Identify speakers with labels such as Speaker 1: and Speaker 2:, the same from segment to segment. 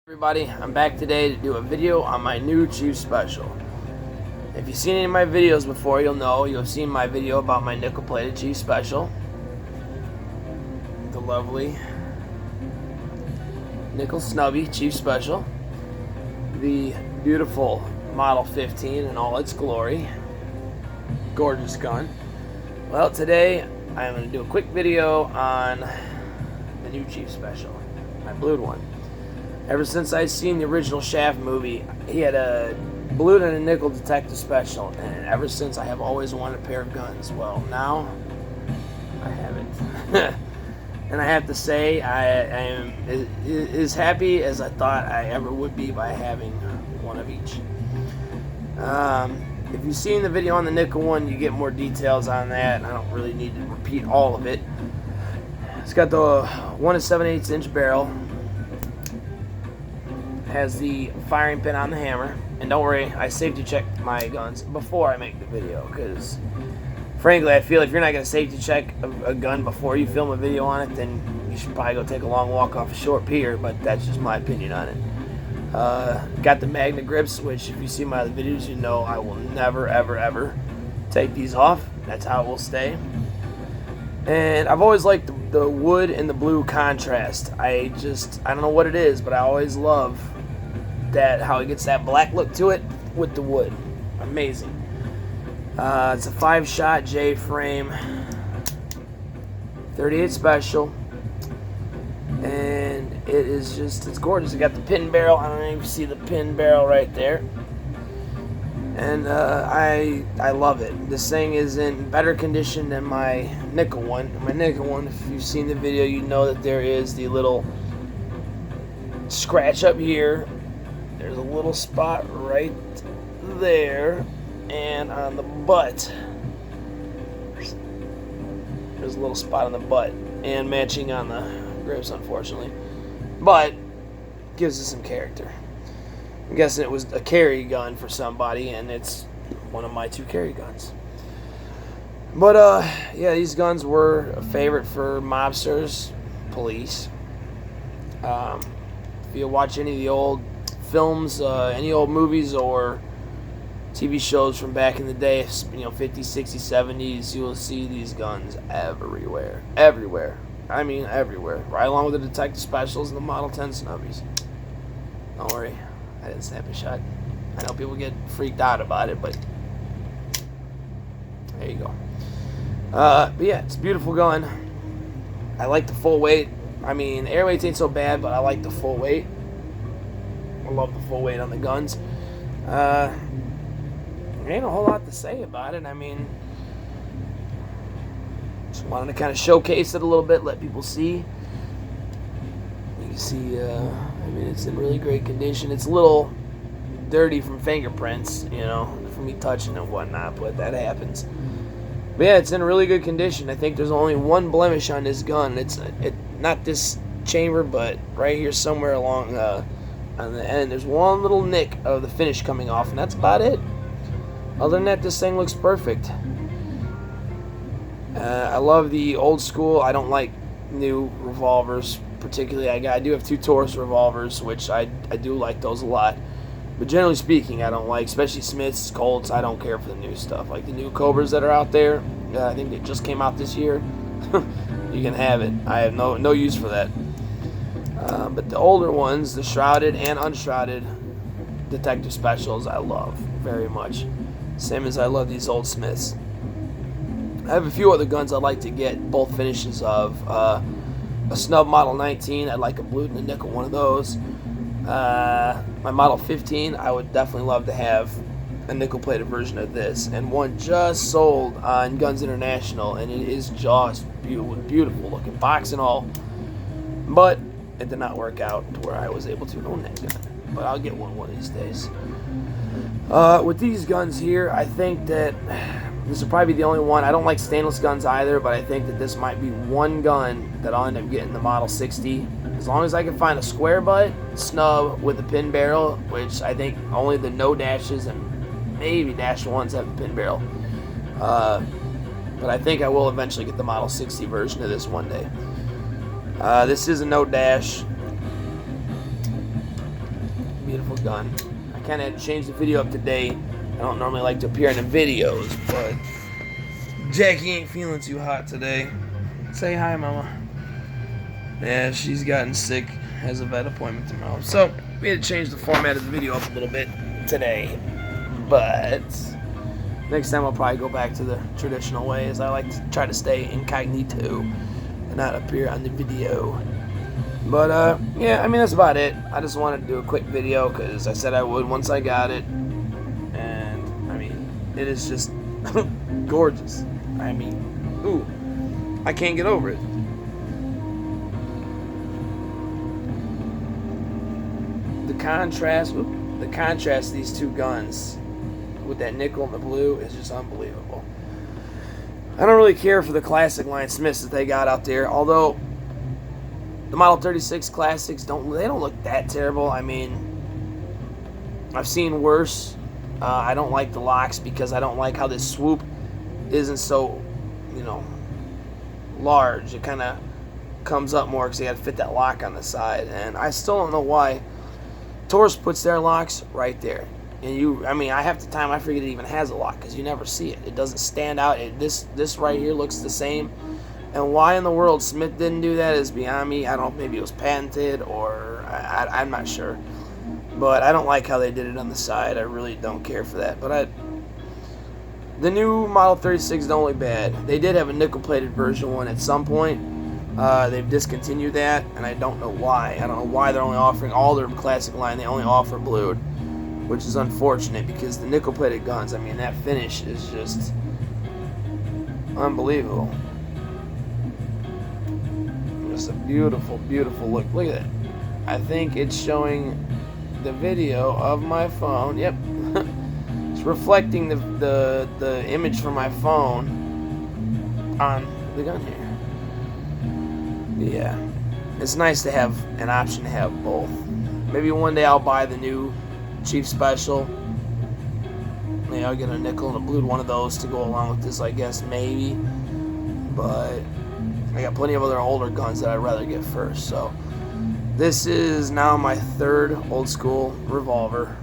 Speaker 1: Everybody, I'm back today to do a video on my new Chief Special. If you've seen any of my videos before, you'll have seen my video about my nickel-plated Chief Special. The lovely nickel snubby Chief Special. The beautiful Model 15 in all its glory. Gorgeous gun. Well, today I'm going to do a quick video on the new Chief Special, my blued one. Ever since I seen the original Shaft movie, he had a blued and a nickel detective special, and ever since I have always wanted a pair of guns. Well, now I have it. And I have to say, I am as happy as I thought I ever would be by having one of each. If you've seen the video on the nickel one, you get more details on that, and I don't really need to repeat all of it. It's got the 1 7/8 inch barrel. Has the firing pin on the hammer, and don't worry, I safety checked my guns before I make the video, because frankly I feel if you're not going to safety check a gun before you film a video on it, then you should probably go take a long walk off a short pier, but that's just my opinion on it. Got the magnet grips, which if you see my other videos, you know I will never ever take these off. That's how it will stay. And I've always liked the wood and the blue contrast. I don't know what it is, but I always love that, how it gets that black look to it with the wood. Amazing. It's a 5-shot J-frame, 38 special, and it's gorgeous. It got the pin barrel. I don't know if you see the pin barrel right there. And I love it. This thing is in better condition than my nickel one. My nickel one, if you've seen the video, you know that there is the little scratch up here. There's a little spot right there, and on the butt, there's a little spot on the butt, and matching on the grips, unfortunately. But gives it some character. I'm guessing it was a carry gun for somebody, and it's one of my 2 carry guns. But yeah, these guns were a favorite for mobsters, police. If you watch any of the old films, any old movies or TV shows from back in the day, 50s, 60s, 70s, you will see these guns everywhere. Everywhere. I mean everywhere. Right along with the detective specials and the Model 10 snubbies. Don't worry, I didn't snap a shot. I know people get freaked out about it, but there you go. But yeah, it's a beautiful gun. I like the full weight. I mean, air weight ain't so bad, but I like the full weight. I love the full weight on the guns. There ain't a whole lot to say about it. I mean, just wanted to kind of showcase it a little bit, let people see. You can see, I mean, it's in really great condition. It's a little dirty from fingerprints, from me touching and whatnot, but that happens. But yeah, it's in really good condition. I think there's only one blemish on this gun. It's not this chamber, but right here somewhere along on the end. There's one little nick of the finish coming off, and that's about it. Other than that, this thing looks perfect. I love the old school. I don't like new revolvers particularly. I do have 2 Taurus revolvers, which I do like those a lot. But generally speaking, I don't like, especially Smiths, Colts. I don't care for the new stuff. Like the new Cobras that are out there, I think they just came out this year. You can have it. I have no use for that. But the older ones, the shrouded and unshrouded detective specials, I love very much. Same as I love these old Smiths. I have a few other guns I'd like to get both finishes of. A Snub Model 19, I'd like a blue and a nickel one of those. My Model 15, I would definitely love to have a nickel-plated version of this. And one just sold on Guns International, and it is just beautiful looking, box and all. But it did not work out to where I was able to own that gun. But I'll get one of these days. With these guns here, I think that this will probably be the only one. I don't like stainless guns either, but I think that this might be one gun that I'll end up getting the Model 60. As long as I can find a square butt snub with a pin barrel, which I think only the no dashes and maybe dash ones have a pin barrel. But I think I will eventually get the Model 60 version of this one day. This is a no dash. beautiful gun. I kind of had to change the video up today. I don't normally like to appear in the videos, but Jackie ain't feeling too hot today. Say hi, Mama. Yeah, she's gotten sick, has a vet appointment tomorrow. So, we had to change the format of the video up a little bit today. But next time I'll probably go back to the traditional ways. I like to try to stay incognito and not appear on the video. But, yeah, I mean, that's about it. I just wanted to do a quick video because I said I would once I got it. And, I mean, it is just gorgeous. I mean, ooh, I can't get over it. The contrast of these two guns with that nickel and the blue is just unbelievable. I don't really care for the classic line Smiths that they got out there, although the Model 36 classics don't look that terrible. I mean, I've seen worse. I don't like the locks because I don't like how this swoop isn't so, large. It kind of comes up more because they got to fit that lock on the side, and I still don't know why Taurus puts their locks right there. And I half the time I forget it even has a lock because you never see it. It doesn't stand out. This right here looks the same. And why in the world Smith didn't do that is beyond me. I don't know, maybe it was patented or I'm not sure. But I don't like how they did it on the side. I really don't care for that. But the new Model 36 is only bad. They did have a nickel-plated version one at some point. They've discontinued that, and I don't know why. I don't know why they're only offering all their classic line. They only offer blued, which is unfortunate because the nickel-plated guns, I mean, that finish is just unbelievable. Just a beautiful, beautiful look. Look at that. I think it's showing the video of my phone. Yep. It's reflecting the image from my phone on the gun here. Yeah, it's nice to have an option to have both. Maybe one day I'll buy the new Chief Special. Maybe I'll get a nickel and a blued one of those to go along with this, I guess, maybe. But I got plenty of other older guns that I'd rather get first. So this is now my third old school revolver.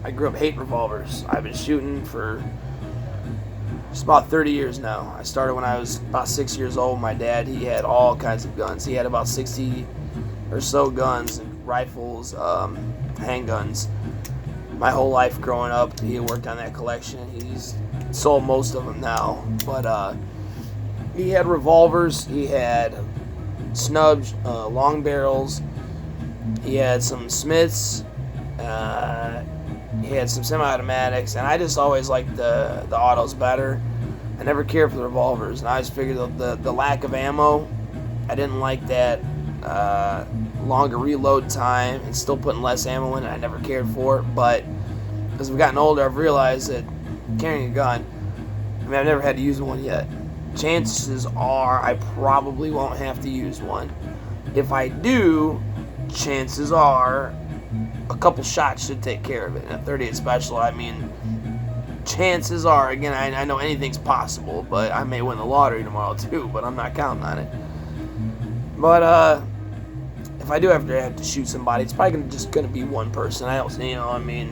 Speaker 1: I grew up hating revolvers. I've been shooting for just about 30 years now. I started when I was about 6 years old. My dad, he had all kinds of guns. He had about 60 or so guns, and rifles, handguns. My whole life growing up, he worked on that collection. He's sold most of them now. But he had revolvers. He had Snubs, long barrels. He had some Smiths. He had some semi-automatics, and I just always liked the autos better. I never cared for the revolvers, and I just figured the lack of ammo, I didn't like that longer reload time and still putting less ammo in it. I never cared for it, but as I've gotten older, I've realized that carrying a gun, I mean, I've never had to use one yet. Chances are I probably won't have to use one. If I do, chances are a couple shots should take care of it. In a 38 Special, I mean, chances are, again, I know anything's possible, but I may win the lottery tomorrow too, but I'm not counting on it. But if I do have to shoot somebody, it's probably just gonna be one person. I don't, I mean,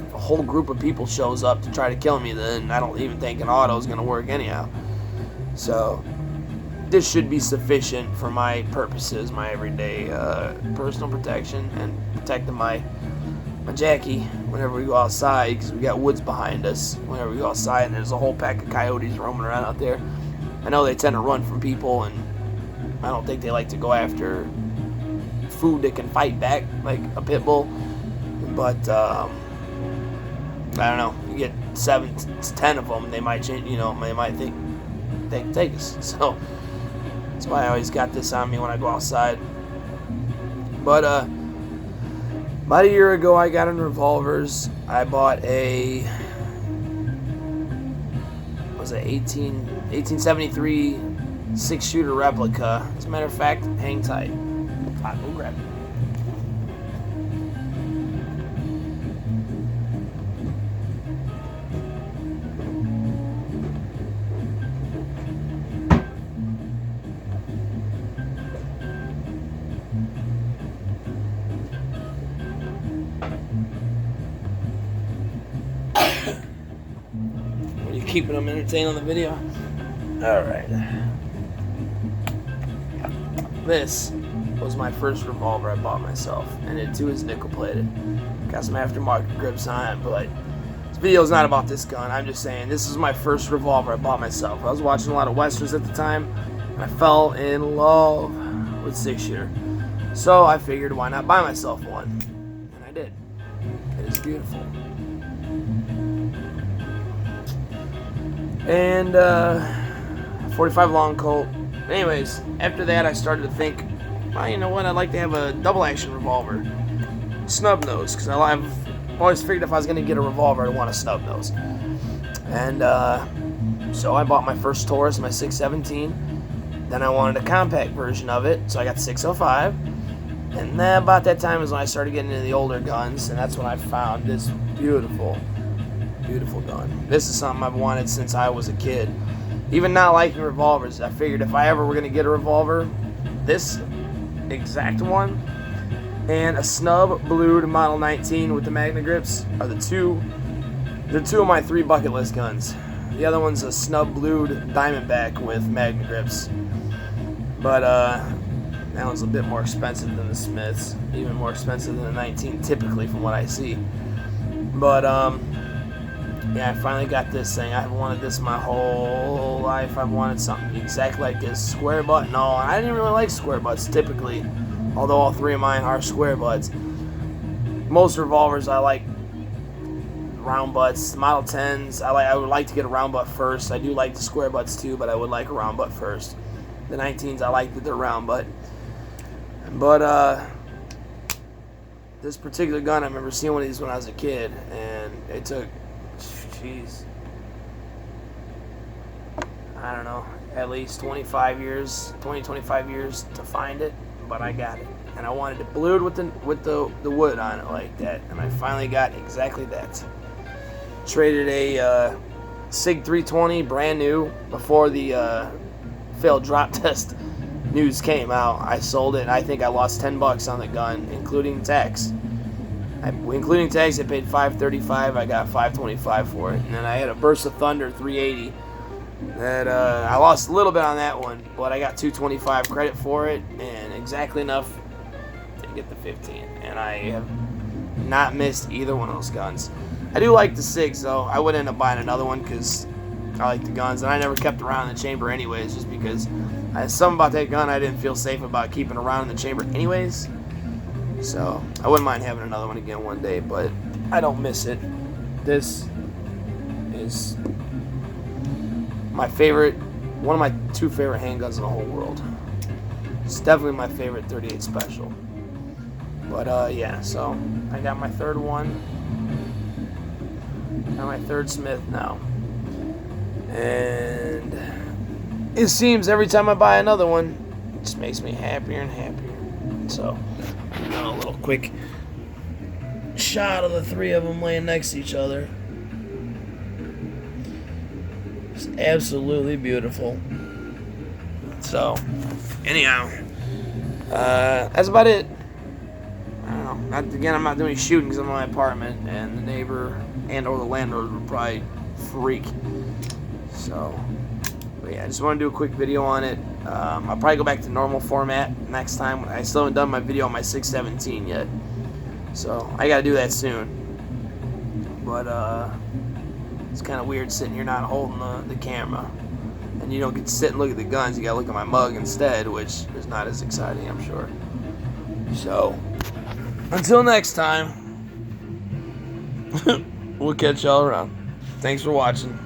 Speaker 1: if a whole group of people shows up to try to kill me, then I don't even think an auto is gonna work anyhow. So this should be sufficient for my purposes, my everyday personal protection, and protecting my Jackie whenever we go outside, because we got woods behind us whenever we go outside, and there's a whole pack of coyotes roaming around out there. I know they tend to run from people, and I don't think they like to go after food that can fight back like a pit bull, but I don't know, you get 7 to 10 of them, they might change, they might think they can take us. So that's why I always got this on me when I go outside. But about a year ago, I got into revolvers. I bought a 1873 6-shooter replica. As a matter of fact, hang tight. I'll go grab it. keeping them entertained on the video. Alright. This was my first revolver I bought myself, and it too is nickel plated. Got some aftermarket grips on it, but this video is not about this gun. I'm just saying this is my first revolver I bought myself. I was watching a lot of westerns at the time, and I fell in love with 6-shooter. So I figured, why not buy myself one? And I did. It is beautiful. And 45 long Colt. Anyways, after that I started to think, well, you know what, I'd like to have a double action revolver. Snub nose, because I've always figured if I was going to get a revolver, I'd want a snub nose. And so I bought my first Taurus, my 617. Then I wanted a compact version of it, so I got the 605. And then about that time is when I started getting into the older guns, and that's when I found this beautiful, beautiful gun. This is something I've wanted since I was a kid. Even not liking revolvers, I figured if I ever were going to get a revolver, this exact one and a Snub blued Model 19 with the Magna grips are the two of my 3 bucket list guns. The other one's a Snub blued Diamondback with Magna grips. But that one's a bit more expensive than the Smiths, even more expensive than the 19 typically from what I see. But yeah, I finally got this thing. I've wanted this my whole life. I've wanted something exactly like this. Square butt? No, I didn't really like square butts typically, although all 3 of mine are square butts. Most revolvers I like round butts. Model 10s, I would like to get a round butt first. I do like the square butts too, but I would like a round butt first. The 19s, I like that they're round butt. But this particular gun, I remember seeing one of these when I was a kid, and it took, jeez, I don't know, at least 25 years to find it, but I got it. And I wanted it blued with the wood on it like that, and I finally got exactly that. Traded a SIG 320 brand new before the failed drop test news came out. I sold it, and I think I lost $10 on the gun, including tax. Including tax, I paid $535. I got $525 for it, and then I had a Burst of Thunder 380 that I lost a little bit on that one, but I got $225 credit for it, and exactly enough to get the 15. And I have not missed either one of those guns. I do like the SIGs though. I would end up buying another one because I like the guns, and I never kept around in the chamber anyways, just because something about that gun I didn't feel safe about keeping around in the chamber anyways. So I wouldn't mind having another one again one day, but I don't miss it. This is my favorite, one of my 2 favorite handguns in the whole world. It's definitely my favorite 38 Special. But yeah, so I got my 3rd one. Got my 3rd Smith now. And it seems every time I buy another one, it just makes me happier and happier. So, a little quick shot of the 3 of them laying next to each other. It's absolutely beautiful. So, anyhow, that's about it. I don't know. Again, I'm not doing any shooting because I'm in my apartment, and the neighbor and or the landlord would probably freak. So, but yeah, I just want to do a quick video on it. I'll probably go back to normal format next time. I still haven't done my video on my 617 yet, so I gotta do that soon. But it's kind of weird sitting here not holding the camera, and you don't get to sit and look at the guns. You gotta look at my mug instead, which is not as exciting, I'm sure. So until next time, we'll catch y'all around. Thanks for watching.